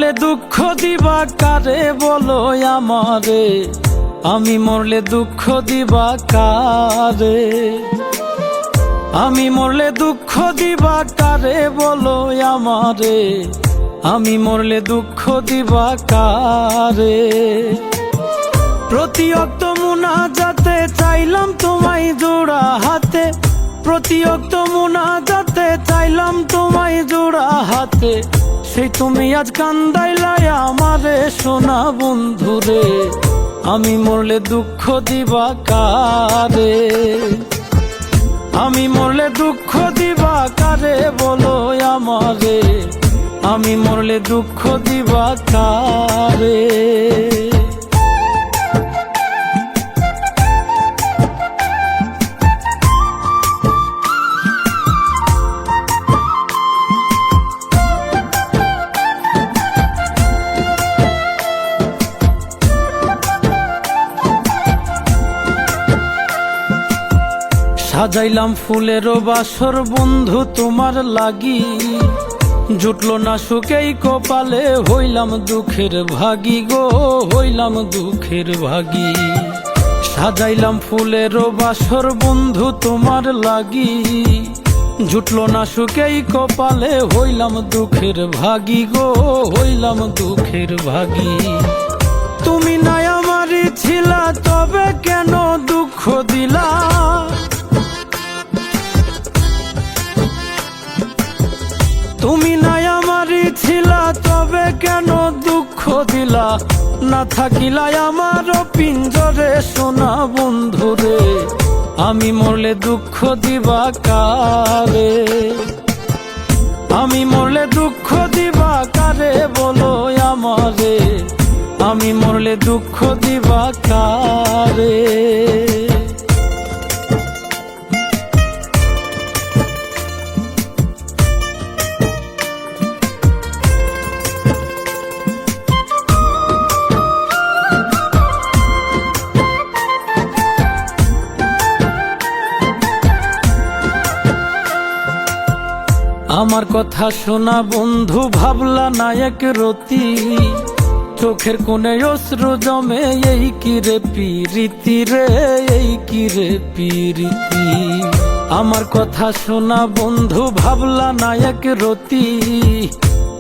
মরলে দুঃখ দিবা কারে বলো আমারে, আমি মরলে দুঃখ দিবা কারে, আমি মরলে দুঃখ দিবা কারে বলো আমারে, আমি মরলে দুঃখ দিবা কারে। প্রতি অক্ত মুনাজাতে চাইলাম তোমায় জোড়া হাতে, প্রতি অক্ত মুনাজাতে চাইলাম তোমায় জোড়া হাতে, সেই তুমি আজ কান্দাইলাই আমারে সোনা বন্ধুরে, আমি মরলে দুঃখ দিবা কারে, আমি মরলে দুঃখ দিবা কারে বলো আমারে, আমি মরলে দুঃখ দিবা কারে। সাজাইলাম ফুলেরও বাসর বন্ধু তোমার লাগি, জুটলো না সুখেই কপালে, হইলাম দুঃখের ভাগী গো, হইলাম দুঃখের ভাগী। সাজাইলাম ফুলেরও বাসর বন্ধু তোমার লাগি, জুটলো না সুখেই কপালে, হইলাম দুঃখের ভাগী গো, হইলাম দুঃখের ভাগী। তুমি নাই আমারই ছিলা তবে কেন দুঃখ দিলা, তুমি নাই আমারই ছিলা তবে কেন দুঃখ দিলা, না থাকিলা আমার পিঞ্জরে সোনা বন্ধুরে, আমি মরলে দুঃখ দিবা কারে, আমি মরলে দুঃখ দিবা কারে বলো আমারে, আমি মরলে দুঃখ দিবা কারে। আমার কথা শোনা বন্ধু ভাবলা না এক রতি, চোখের কোণে অশ্রু জমে, এই কি রে পিরিতি রে, এই কি রে পিরিতি। আমার কথা শোনা বন্ধু ভাবলা না এক রতি,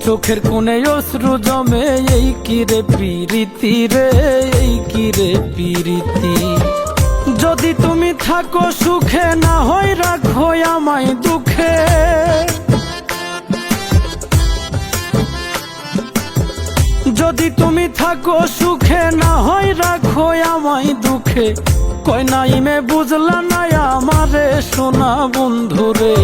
চোখের কোণে অশ্রু জমে, এই কি রে পিরিতি রে, এই কি রে পিরিতি। যদি তুমি থাকো সুখে না হয় রাখো আমায় দুঃখে, যদি তুমি থাকো সুখে না হয় রাখো আমায় দুঃখে, কই নাইমে বুঝলা না আমারে সোনা বন্ধুরে,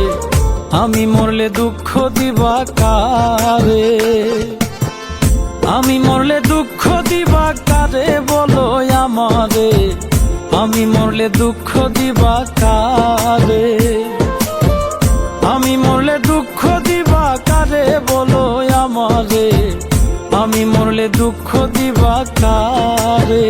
আমি মরলে দুঃখ দিবা কারে, আমি মরলে দুঃখ দিবা কারে বলো আমারে, আমি মরলে দুঃখ দিবা কারে, আমি মরলে দুঃখ দিবা কারে বলো আমারে, আমি মরলে দুঃখ দিবা কারে।